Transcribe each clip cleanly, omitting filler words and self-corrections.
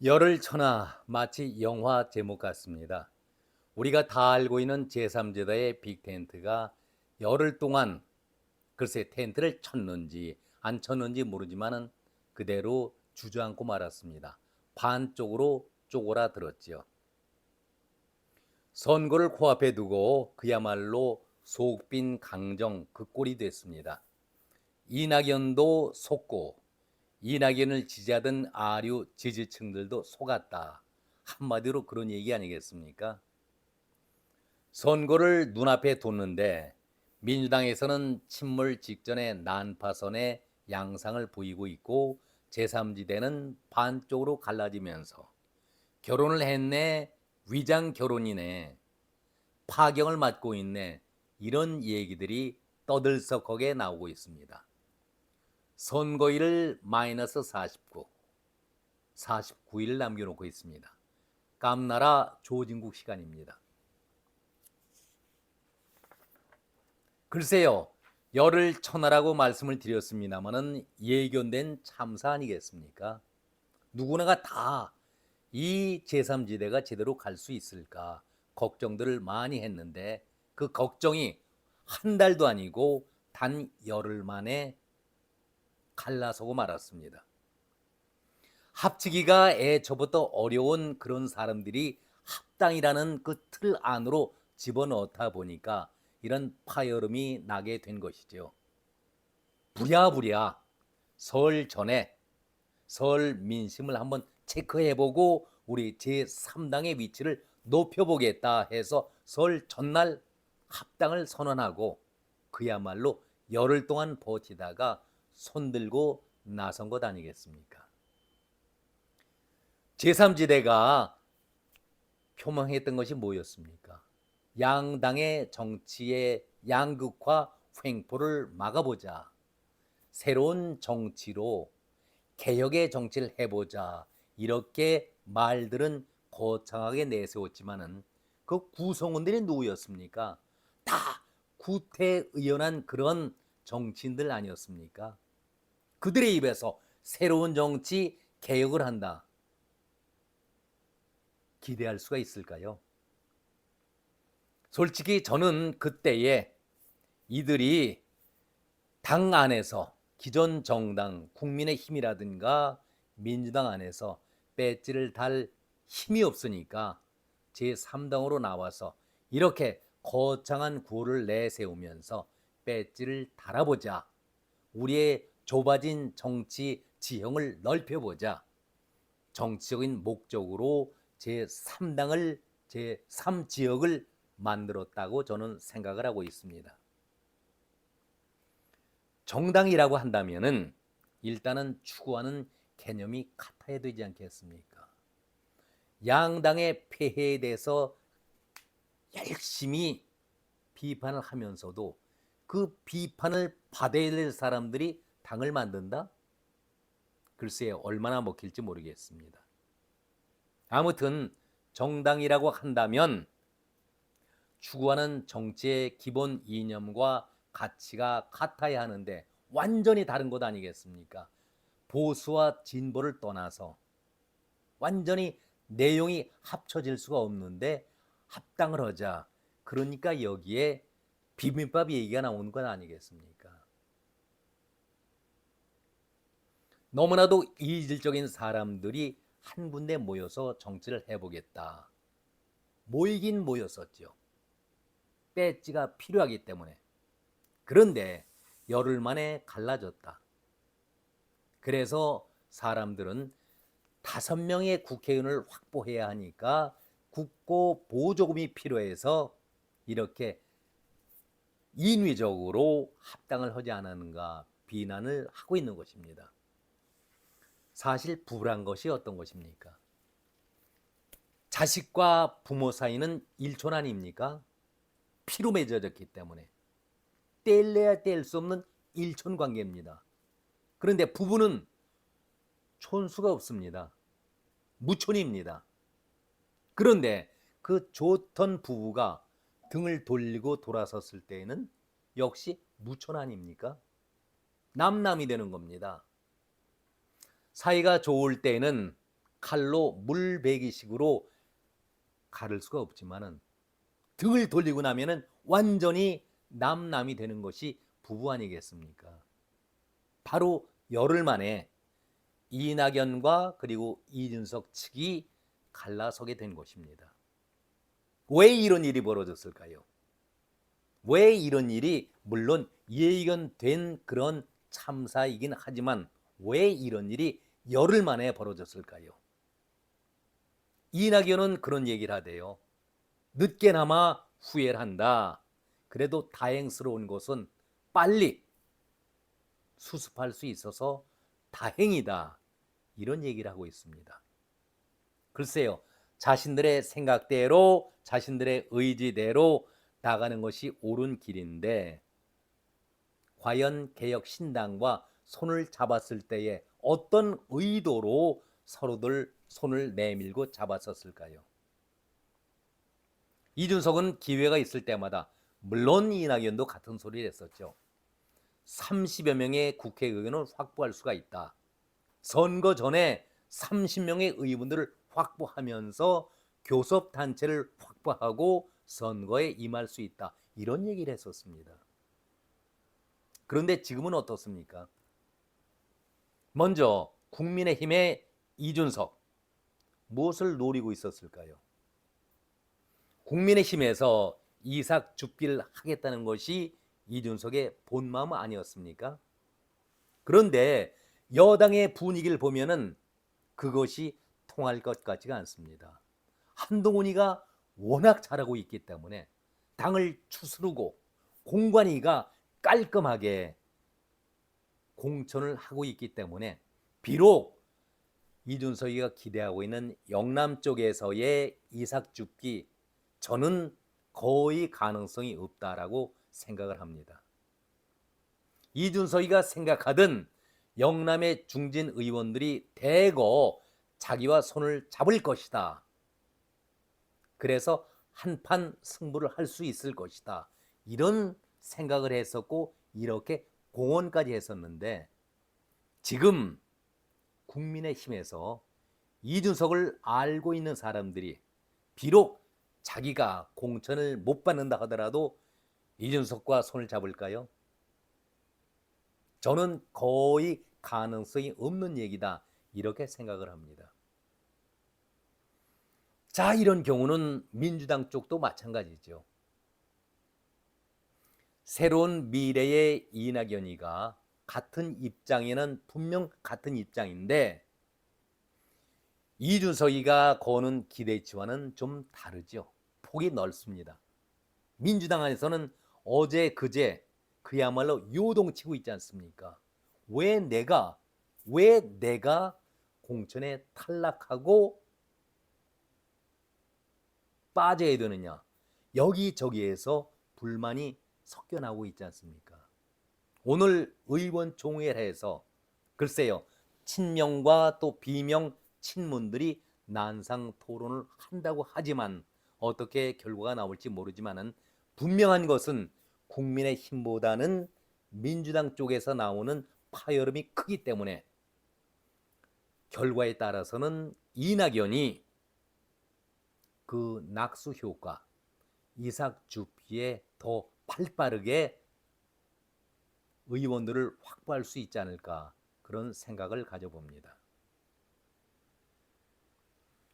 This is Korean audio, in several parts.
열을 쳐나 마치 영화 제목 같습니다. 우리가 다 알고 있는 제3지대의 빅텐트가 열흘 동안 글쎄 텐트를 쳤는지 안 쳤는지 모르지만은 그대로 주저앉고 말았습니다. 반쪽으로 쪼그라들었지요. 선거를 코앞에 두고 그야말로 속빈 강정 그 꼴이 됐습니다. 이낙연도 속고 이낙연을 지지하던 아류 지지층들도 속았다. 한마디로 그런 얘기 아니겠습니까? 선거를 눈앞에 뒀는데 민주당에서는 침몰 직전의 난파선의 양상을 보이고 있고 제3지대는 반쪽으로 갈라지면서 결혼을 했네, 위장 결혼이네, 파경을 맞고 있네, 이런 얘기들이 떠들썩하게 나오고 있습니다. 선거일을 마이너스 49, 49일 남겨놓고 있습니다. 깜나라 조진국 시간입니다. 글쎄요, 열을 쳐나라고 말씀을 드렸습니다마는 예견된 참사 아니겠습니까? 누구나가 다 이 제3지대가 제대로 갈 수 있을까 걱정들을 많이 했는데 그 걱정이 한 달도 아니고 단 열흘 만에 갈라서고 말았습니다. 합치기가 애초부터 어려운 그런 사람들이 합당이라는 그 틀 안으로 집어넣다 보니까 이런 파열음이 나게 된 것이죠. 부랴부랴 설 전에 설 민심을 한번 체크해보고 우리 제3당의 위치를 높여보겠다 해서 설 전날 합당을 선언하고 그야말로 열흘 동안 버티다가 손들고 나선 것 아니겠습니까? 제3지대가 표명했던 것이 뭐였습니까? 양당의 정치의 양극화 횡포를 막아보자. 새로운 정치로 개혁의 정치를 해보자. 이렇게 말들은 거창하게 내세웠지만은 그 구성원들이 누구였습니까? 다 구태의연한 그런 정치인들 아니었습니까? 그들의 입에서 새로운 정치 개혁을 한다. 기대할 수가 있을까요? 솔직히 저는 그때에 이들이 당 안에서 기존 정당 국민의힘이라든가 민주당 안에서 배지를 달 힘이 없으니까 제3당으로 나와서 이렇게 거창한 구호를 내세우면서 배지를 달아보자. 우리의 좁아진 정치 지형을 넓혀보자. 정치적인 목적으로 제3당을 제3지역을 만들었다고 저는 생각을 하고 있습니다. 정당이라고 한다면은 일단은 추구하는 개념이 같아야 되지 않겠습니까? 양당의 폐해에 대해서 열심히 비판을 하면서도 그 비판을 받아야 될 사람들이 당을 만든다? 글쎄요, 얼마나 먹힐지 모르겠습니다. 아무튼 정당이라고 한다면 추구하는 정치의 기본 이념과 가치가 같아야 하는데 완전히 다른 것 아니겠습니까? 보수와 진보를 떠나서 완전히 내용이 합쳐질 수가 없는데 합당을 하자. 그러니까 여기에 비빔밥 얘기가 나오는 건 아니겠습니까? 너무나도 이질적인 사람들이 한 군데 모여서 정치를 해보겠다. 모이긴 모였었죠. 배지가 필요하기 때문에. 그런데 열흘 만에 갈라졌다. 그래서 사람들은 5명의 국회의원을 확보해야 하니까 국고 보조금이 필요해서 이렇게 인위적으로 합당을 하지 않았는가 비난을 하고 있는 것입니다. 사실 부부란 것이 어떤 것입니까? 자식과 부모 사이는 일촌 아닙니까? 피로 맺어졌기 때문에 뗄래야 뗄 수 없는 일촌 관계입니다. 그런데 부부는 촌수가 없습니다. 무촌입니다. 그런데 그 좋던 부부가 등을 돌리고 돌아섰을 때에는 역시 무촌 아닙니까? 남남이 되는 겁니다. 사이가 좋을 때는 칼로 물베기식으로 가를 수가 없지만은 등을 돌리고 나면은 완전히 남남이 되는 것이 부부 아니겠습니까? 바로 열흘 만에 이낙연과 그리고 이준석 측이 갈라서게 된 것입니다. 왜 이런 일이 벌어졌을까요? 왜 이런 일이, 물론 예견된 그런 참사이긴 하지만 왜 이런 일이 열흘 만에 벌어졌을까요? 이낙연은 그런 얘기를 하대요. 늦게나마 후회를 한다. 그래도 다행스러운 것은 빨리 수습할 수 있어서 다행이다. 이런 얘기를 하고 있습니다. 글쎄요, 자신들의 생각대로, 자신들의 의지대로 나가는 것이 옳은 길인데 과연 개혁신당과 손을 잡았을 때에 어떤 의도로 서로들 손을 내밀고 잡았었을까요? 이준석은 기회가 있을 때마다, 물론 이낙연도 같은 소리를 했었죠. 30여 명의 국회의원을 확보할 수가 있다. 선거 전에 30명의 의원들을 확보하면서 교섭단체를 확보하고 선거에 임할 수 있다. 이런 얘기를 했었습니다. 그런데 지금은 어떻습니까? 먼저 국민의힘의 이준석, 무엇을 노리고 있었을까요? 국민의힘에서 이삭 죽기를 하겠다는 것이 이준석의 본마음 아니었습니까? 그런데 여당의 분위기를 보면은 그것이 통할 것 같지가 않습니다. 한동훈이가 워낙 잘하고 있기 때문에 당을 추스르고 공관위가 깔끔하게 공천을 하고 있기 때문에 비록 이준석이가 기대하고 있는 영남 쪽에서의 이삭 죽기, 저는 거의 가능성이 없다라고 생각을 합니다. 이준석이가 생각하던 영남의 중진 의원들이 대거 자기와 손을 잡을 것이다. 그래서 한판 승부를 할 수 있을 것이다. 이런 생각을 했었고 이렇게 공언까지 했었는데 지금 국민의힘에서 이준석을 알고 있는 사람들이 비록 자기가 공천을 못 받는다 하더라도 이준석과 손을 잡을까요? 저는 거의 가능성이 없는 얘기다. 이렇게 생각을 합니다. 자, 이런 경우는 민주당 쪽도 마찬가지죠. 새로운 미래의 이낙연이가 같은 입장에는 분명 같은 입장인데 이준석이가 거는 기대치와는 좀 다르죠. 폭이 넓습니다. 민주당 안에서는 어제 그제 그야말로 요동치고 있지 않습니까? 왜 내가 공천에 탈락하고 빠져야 되느냐? 여기저기에서 불만이 섞여 나오고 있지 않습니까? 오늘 의원총회에서 글쎄요, 친명과 또 비명 친문들이 난상 토론을 한다고 하지만 어떻게 결과가 나올지 모르지만은 분명한 것은 국민의힘보다는 민주당 쪽에서 나오는 파열음이 크기 때문에 결과에 따라서는 이낙연이 그 낙수 효과, 이삭 주피에 더 발빠르게 의원들을 확보할 수 있지 않을까, 그런 생각을 가져봅니다.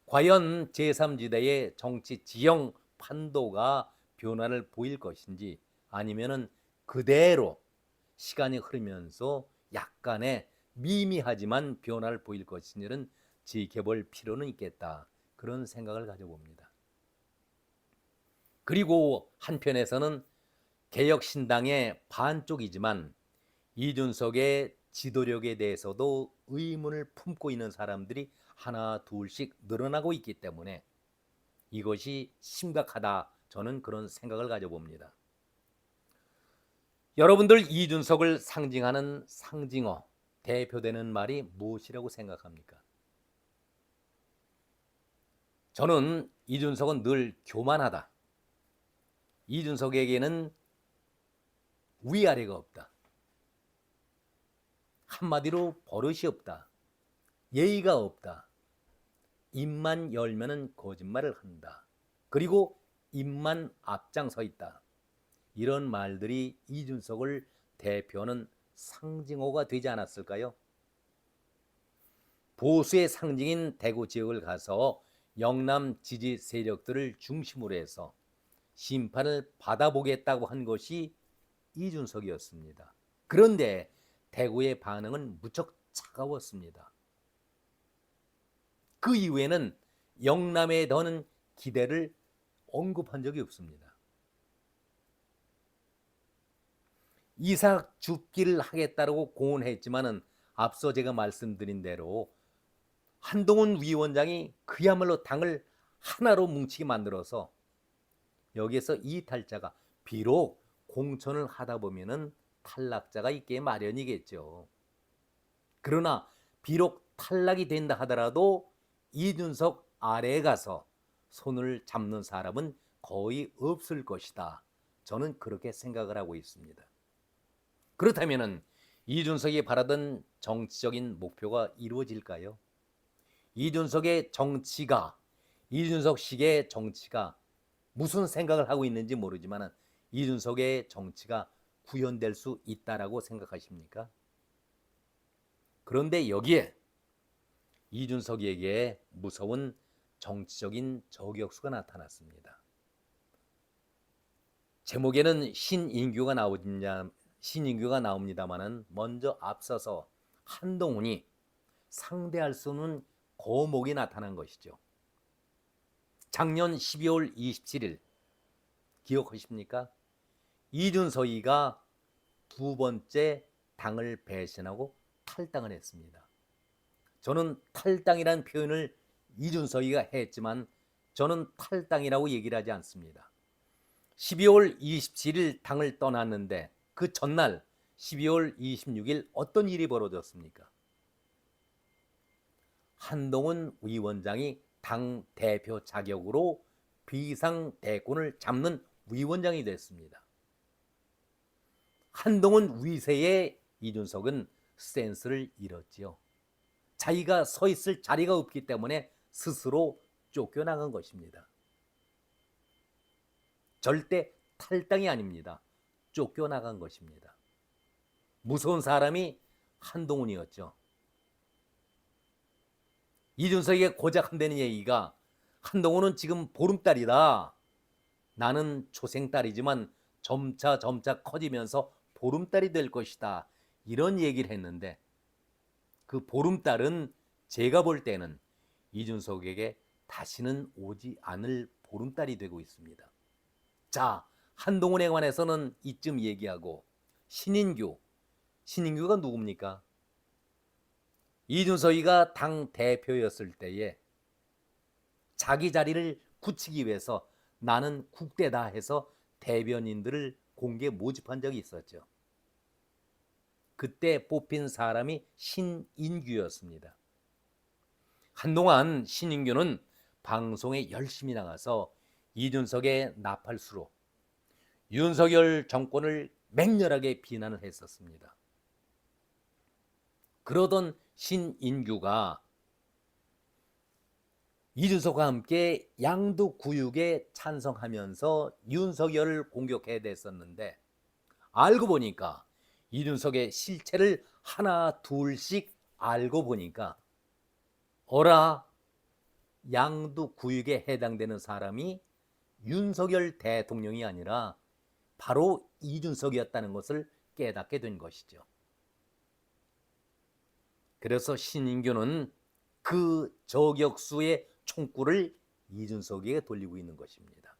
과연 제3지대의 정치 지형 판도가 변화를 보일 것인지 아니면은 그대로 시간이 흐르면서 약간의 미미하지만 변화를 보일 것인지는 지켜볼 필요는 있겠다, 그런 생각을 가져봅니다. 그리고 한편에서는 개혁신당의 반쪽이지만 이준석의 지도력에 대해서도 의문을 품고 있는 사람들이 하나 둘씩 늘어나고 있기 때문에 이것이 심각하다, 저는 그런 생각을 가져봅니다. 여러분들 이준석을 상징하는 상징어, 대표되는 말이 무엇이라고 생각합니까? 저는 이준석은 늘 교만하다. 이준석에게는 위아래가 없다. 한마디로 버릇이 없다. 예의가 없다. 입만 열면은 거짓말을 한다. 그리고 입만 앞장서 있다. 이런 말들이 이준석을 대표하는 상징어가 되지 않았을까요? 보수의 상징인 대구 지역을 가서 영남 지지 세력들을 중심으로 해서 심판을 받아보겠다고 한 것이 이준석이었습니다. 그런데 대구의 반응은 무척 차가웠습니다. 그 이후에는 영남에 더는 기대를 언급한 적이 없습니다. 이삭 줍기를 하겠다고 공언했지만은 앞서 제가 말씀드린 대로 한동훈 위원장이 그야말로 당을 하나로 뭉치게 만들어서 여기에서 이탈자가 비록 공천을 하다 보면은 탈락자가 있게 마련이겠죠. 그러나 비록 탈락이 된다 하더라도 이준석 아래에 가서 손을 잡는 사람은 거의 없을 것이다. 저는 그렇게 생각을 하고 있습니다. 그렇다면 이준석이 바라던 정치적인 목표가 이루어질까요? 이준석의 정치가, 이준석식의 정치가 무슨 생각을 하고 있는지 모르지만 이준석의 정치가 구현될 수 있다라고 생각하십니까? 그런데 여기에 이준석에게 무서운 정치적인 저격수가 나타났습니다. 제목에는 신인규가 나옵니다만은 먼저 앞서서 한동훈이 상대할 수 없는 거목이 나타난 것이죠. 작년 12월 27일 기억하십니까? 이준석이가 두 번째 당을 배신하고 탈당을 했습니다. 저는 탈당이라는 표현을 이준석이가 했지만 저는 탈당이라고 얘기를 하지 않습니다. 12월 27일 당을 떠났는데 그 전날 12월 26일 어떤 일이 벌어졌습니까? 한동훈 위원장이 당 대표 자격으로 비상대권을 잡는 위원장이 됐습니다. 한동훈 위세에 이준석은 센스를 잃었지요. 자기가 서 있을 자리가 없기 때문에 스스로 쫓겨나간 것입니다. 절대 탈당이 아닙니다. 쫓겨나간 것입니다. 무서운 사람이 한동훈이었죠. 이준석에게 고작 한다는 얘기가 한동훈은 지금 보름달이다. 나는 초생달이지만 점차 커지면서 보름달이 될 것이다. 이런 얘기를 했는데 그 보름달은 제가 볼 때는 이준석에게 다시는 오지 않을 보름달이 되고 있습니다. 자, 한동훈에 관해서는 이쯤 얘기하고 신인규가 누굽니까? 이준석이가 당 대표였을 때에 자기 자리를 굳히기 위해서 나는 국대다 해서 대변인들을 공개 모집한 적이 있었죠. 그때 뽑힌 사람이 신인규였습니다. 한동안 신인규는 방송에 열심히 나가서 이준석의 나팔수로 윤석열 정권을 맹렬하게 비난을 했었습니다. 그러던 신인규가 이준석과 함께 양도구육에 찬성하면서 윤석열을 공격해야 됐었는데 알고 보니까 이준석의 실체를 하나 둘씩 알고 보니까 어라, 양도구육에 해당되는 사람이 윤석열 대통령이 아니라 바로 이준석이었다는 것을 깨닫게 된 것이죠. 그래서 신인규는 그 저격수의 총구를 이준석에게 돌리고 있는 것입니다.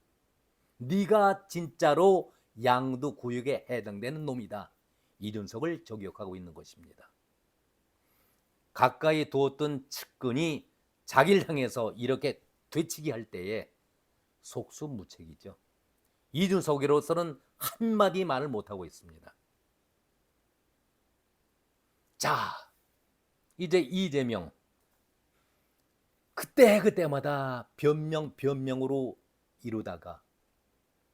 네가 진짜로 양도구육에 해당되는 놈이다. 이준석을 저격하고 있는 것입니다. 가까이 두었던 측근이 자기를 향해서 이렇게 되치기 할 때에 속수무책이죠. 이준석으로서는 한마디 말을 못하고 있습니다. 자, 이제 이재명 그때마다 변명으로 이루다가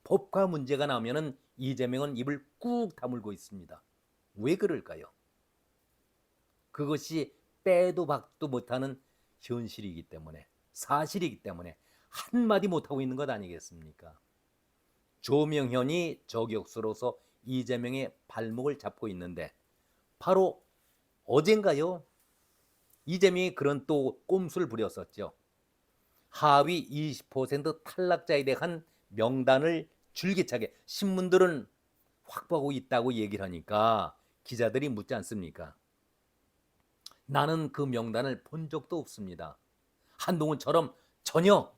법과 문제가 나오면은 이재명은 입을 꾹 다물고 있습니다. 왜 그럴까요? 그것이 빼도 박도 못하는 현실이기 때문에 사실이기 때문에 한마디 못하고 있는 것 아니겠습니까? 조명현이 저격수로서 이재명의 발목을 잡고 있는데 바로 어젠가요? 이재명이 그런 또 꼼수를 부렸었죠. 하위 20% 탈락자에 대한 명단을 줄기차게 신문들은 확보하고 있다고 얘기를 하니까 기자들이 묻지 않습니까? 나는 그 명단을 본 적도 없습니다. 한동훈처럼 전혀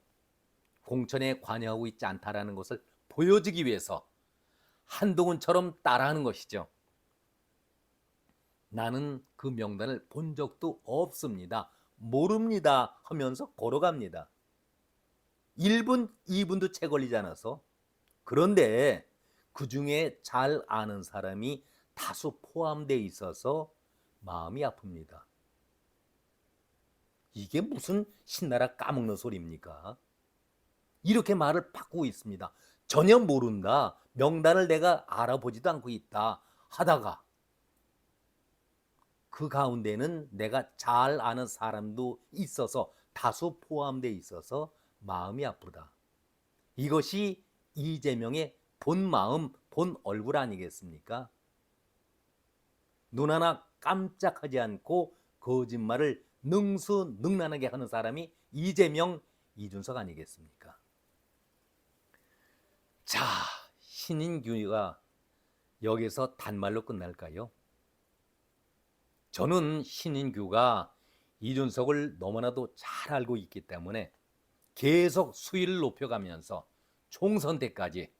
공천에 관여하고 있지 않다라는 것을 보여주기 위해서 한동훈처럼 따라하는 것이죠. 나는 그 명단을 본 적도 없습니다. 모릅니다 하면서 걸어갑니다. 1분, 2분도 채 걸리지 않아서. 그런데 그 중에 잘 아는 사람이 다수 포함되어 있어서 마음이 아픕니다. 이게 무슨 신나라 까먹는 소리입니까? 이렇게 말을 바꾸고 있습니다. 전혀 모른다. 명단을 내가 알아보지도 않고 있다 하다가 그 가운데는 내가 잘 아는 사람도 있어서 다수 포함되어 있어서 마음이 아프다. 이것이 이재명의 본 마음, 본 얼굴 아니겠습니까? 눈 하나 깜짝하지 않고 거짓말을 능수능란하게 하는 사람이 이재명, 이준석 아니겠습니까? 자, 신인규가 여기서 단말로 끝날까요? 저는 신인규가 이준석을 너무나도 잘 알고 있기 때문에 계속 수위를 높여가면서 총선 때까지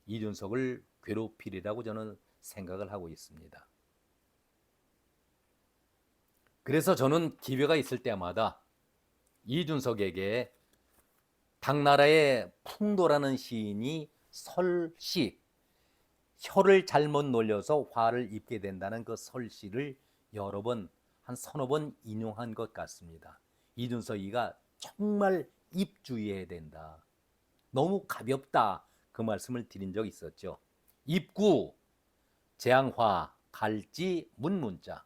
이준석을 괴롭히리라고 저는 생각을 하고 있습니다. 그래서 저는 기회가 있을 때마다 이준석에게 당나라의 풍도라는 시인이 설시, 혀를 잘못 놀려서 화를 입게 된다는 그 설시를 여러 번, 한 서너 번 인용한 것 같습니다. 이준석이가 정말 입주의해야 된다. 너무 가볍다. 그 말씀을 드린 적 있었죠. 입구, 재앙화, 갈지, 문문자.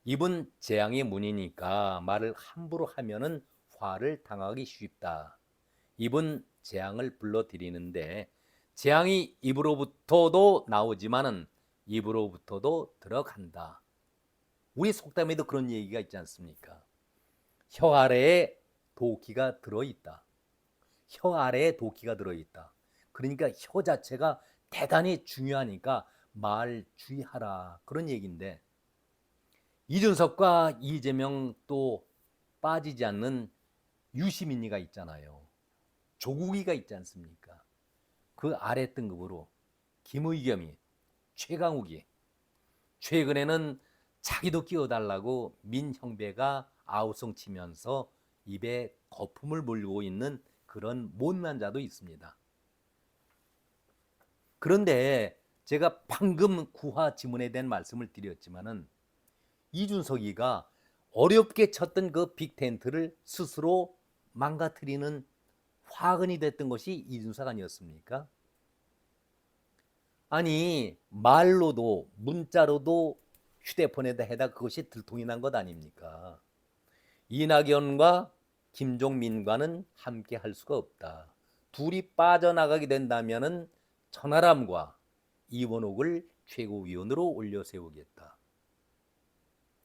입은 재앙의 문이니까 말을 함부로 하면은 화를 당하기 쉽다. 입은 재앙을 불러들이는데 재앙이 입으로부터도 나오지만은 입으로부터도 들어간다. 우리 속담에도 그런 얘기가 있지 않습니까? 혀 아래에 도끼가 들어있다. 혀 아래에 도끼가 들어있다. 그러니까 혀 자체가 대단히 중요하니까 말 주의하라. 그런 얘기인데 이준석과 이재명 또 빠지지 않는 유시민이가 있잖아요. 조국이가 있지 않습니까? 그 아래 등급으로 김의겸이, 최강욱이, 최근에는 자기도 끼워달라고 민형배가 아우성 치면서 입에 거품을 물고 있는 그런 못난 자도 있습니다. 그런데 제가 방금 구화 지문에 대한 말씀을 드렸지만은 이준석이가 어렵게 쳤던 그 빅텐트를 스스로 망가뜨리는 화근이 됐던 것이 이준석 아니었습니까? 아니 말로도 문자로도 휴대폰에다 해다 그것이 들통이 난 것 아닙니까? 이낙연과 김종민과는 함께 할 수가 없다. 둘이 빠져나가게 된다면은 천하람과 이원옥을 최고위원으로 올려 세우겠다.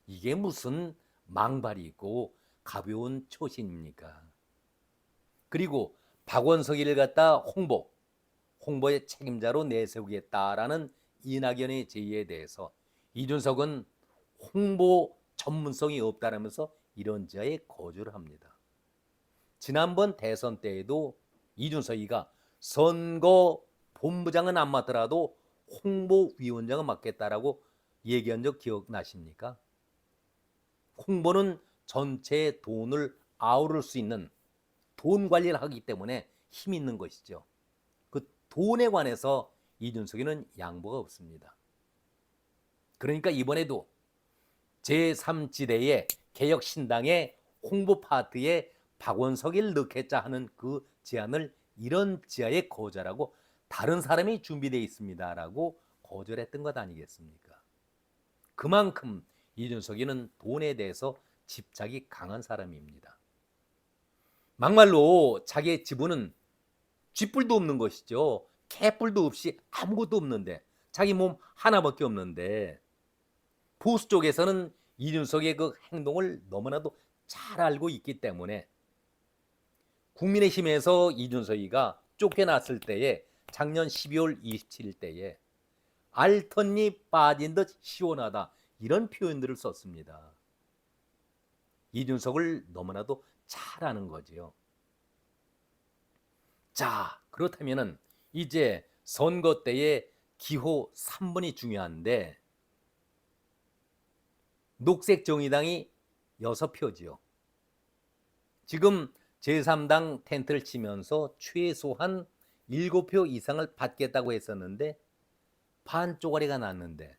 이게 무슨 망발이 있고 가벼운 처신입니까? 그리고 박원석이를 갖다 홍보의 책임자로 내세우겠다라는 이낙연의 제의에 대해서 이준석은 홍보 전문성이 없다라면서 이런 지하에 거절을 합니다. 지난번 대선 때에도 이준석이가 선거 본부장은 안 맡더라도 홍보위원장은 맡겠다라고 얘기한 적 기억나십니까? 홍보는 전체의 돈을 아우를 수 있는 돈 관리를 하기 때문에 힘 있는 것이죠. 그 돈에 관해서 이준석이는 양보가 없습니다. 그러니까 이번에도 제3지대의 개혁신당의 홍보 파트에 박원석을 넣겠자 하는 그 제안을 이런 지하에 거절하고 다른 사람이 준비되어 있습니다라고 거절했던 것 아니겠습니까? 그만큼 이준석이는 돈에 대해서 집착이 강한 사람입니다. 막말로 자기의 지분은 쥐뿔도 없는 것이죠. 개뿔도 없이 아무것도 없는데, 자기 몸 하나밖에 없는데, 보수 쪽에서는 이준석의 그 행동을 너무나도 잘 알고 있기 때문에 국민의힘에서 이준석이가 쫓겨났을 때에 작년 12월 27일 때에 알턴이 빠진 듯 시원하다, 이런 표현들을 썼습니다. 이준석을 너무나도 잘 아는 거지요. 자, 그렇다면은 이제 선거 때의 기호 3번이 중요한데, 녹색정의당이 6표지요. 지금 제3당 텐트를 치면서 최소한 7표 이상을 받겠다고 했었는데 반 쪼가리가 났는데,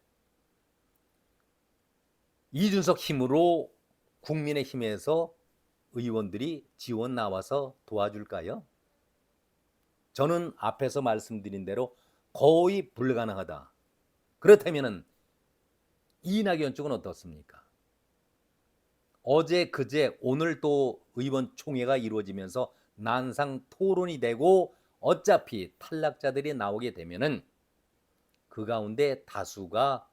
이준석 힘으로 국민의힘에서 의원들이 지원 나와서 도와줄까요? 저는 앞에서 말씀드린 대로 거의 불가능하다. 그렇다면 이낙연 쪽은 어떻습니까? 어제, 그제, 오늘 또 의원 총회가 이루어지면서 난상 토론이 되고 어차피 탈락자들이 나오게 되면은 그 가운데 다수가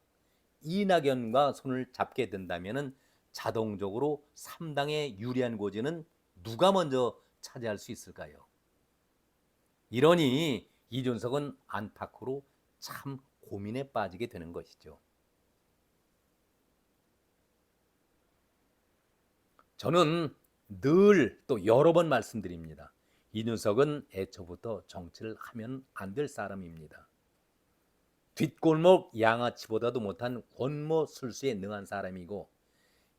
이낙연과 손을 잡게 된다면은 자동적으로 3당의 유리한 고지는 누가 먼저 차지할 수 있을까요? 이러니 이준석은 안팎으로 참 고민에 빠지게 되는 것이죠. 저는 늘 또 여러 번 말씀드립니다. 이준석은 애초부터 정치를 하면 안 될 사람입니다. 뒷골목 양아치보다도 못한 권모술수에 능한 사람이고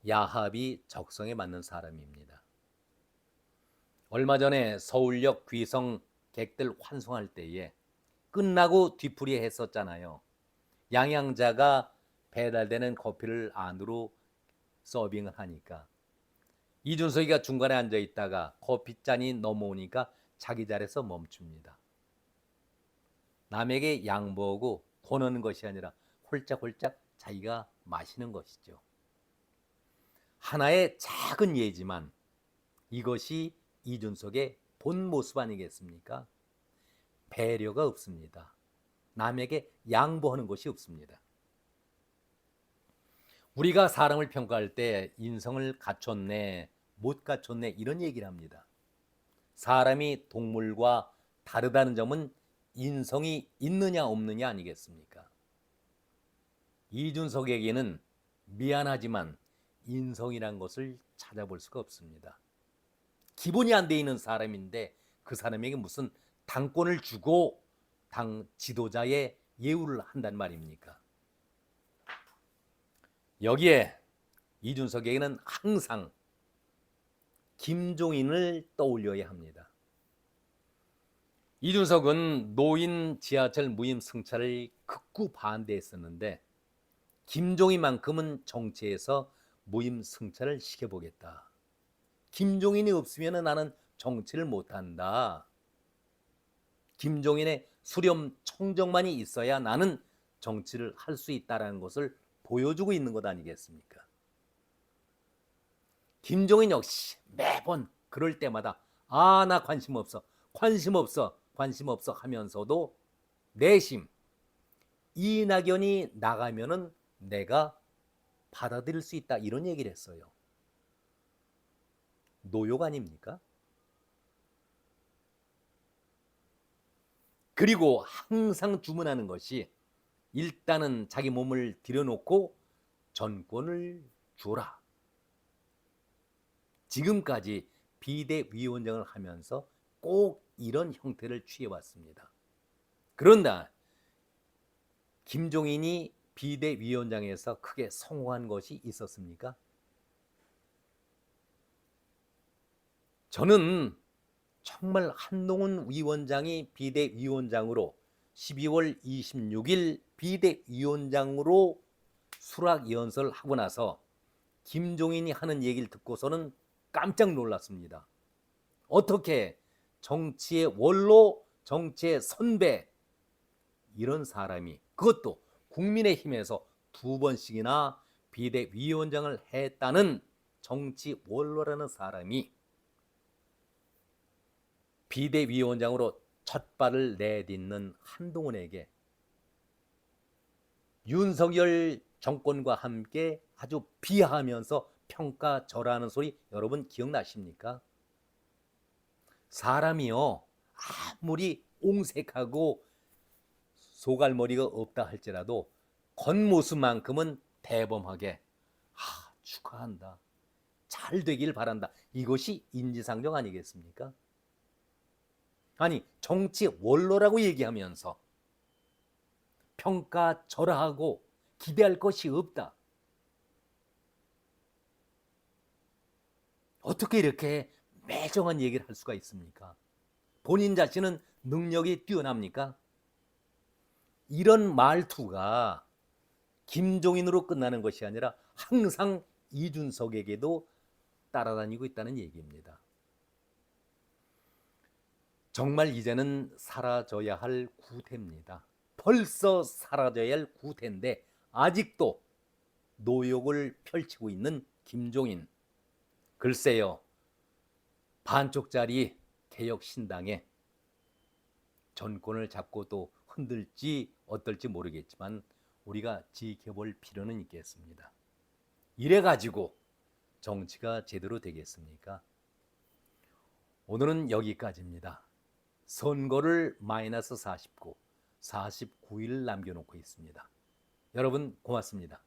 야합이 적성에 맞는 사람입니다. 얼마 전에 서울역 귀성 객들 환송할 때에 끝나고 뒤풀이 했었잖아요. 양양자가 배달되는 커피를 안으로 서빙을 하니까 이준석이가 중간에 앉아 있다가 커피잔이 넘어오니까 자기 자리에서 멈춥니다. 남에게 양보하고 권하는 것이 아니라 홀짝홀짝 자기가 마시는 것이죠. 하나의 작은 예지만 이것이 이준석의 본 모습 아니겠습니까? 배려가 없습니다. 남에게 양보하는 것이 없습니다. 우리가 사람을 평가할 때 인성을 갖췄네, 못 갖췄네, 이런 얘기를 합니다. 사람이 동물과 다르다는 점은 인성이 있느냐 없느냐 아니겠습니까? 이준석에게는 미안하지만 인성이란 것을 찾아볼 수가 없습니다. 기본이 안 돼 있는 사람인데 그 사람에게 무슨 당권을 주고 당 지도자의 예우를 한단 말입니까? 여기에 이준석에게는 항상 김종인을 떠올려야 합니다. 이준석은 노인 지하철 무임 승차를 극구 반대했었는데 김종인만큼은 정치에서 무임 승차를 시켜보겠다. 김종인이 없으면 나는 정치를 못한다. 김종인의 수렴 청정만이 있어야 나는 정치를 할 수 있다는 것을 보여주고 있는 것 아니겠습니까? 김종인 역시 매번 그럴 때마다 나 관심 없어, 관심 없어, 관심 없어 하면서도 내심 이낙연이 나가면은 내가 받아들일 수 있다, 이런 얘기를 했어요. 노욕 아닙니까? 그리고 항상 주문하는 것이 일단은 자기 몸을 들여놓고 전권을 주라. 지금까지 비대위원장을 하면서 꼭 이런 형태를 취해왔습니다. 그런데 김종인이 비대위원장에서 크게 성공한 것이 있었습니까? 저는 정말 한동훈 위원장이 비대위원장으로 12월 26일 비대위원장으로 수락연설을 하고 나서 김종인이 하는 얘기를 듣고서는 깜짝 놀랐습니다. 어떻게 정치의 원로, 정치의 선배, 이런 사람이, 그것도 국민의힘에서 2번씩이나 비대위원장을 했다는 정치 원로라는 사람이 비대위원장으로 첫 발을 내딛는 한동훈에게 윤석열 정권과 함께 아주 비하하면서 평가절하하는 소리 여러분 기억나십니까? 사람이요, 아무리 옹색하고 소갈머리가 없다 할지라도 겉모습만큼은 대범하게 축하한다, 잘 되길 바란다, 이것이 인지상정 아니겠습니까? 아니, 정치 원로라고 얘기하면서 평가절하하고 기대할 것이 없다, 어떻게 이렇게 매정한 얘기를 할 수가 있습니까? 본인 자신은 능력이 뛰어납니까? 이런 말투가 김종인으로 끝나는 것이 아니라 항상 이준석에게도 따라다니고 있다는 얘기입니다. 정말 이제는 사라져야 할 구태입니다. 벌써 사라져야 할 구태인데 아직도 노욕을 펼치고 있는 김종인. 글쎄요, 반쪽짜리 개혁신당에 전권을 잡고 또 흔들지 어떨지 모르겠지만 우리가 지켜볼 필요는 있겠습니다. 이래가지고 정치가 제대로 되겠습니까? 오늘은 여기까지입니다. 선거를 -49, 49일 남겨놓고 있습니다. 여러분 고맙습니다.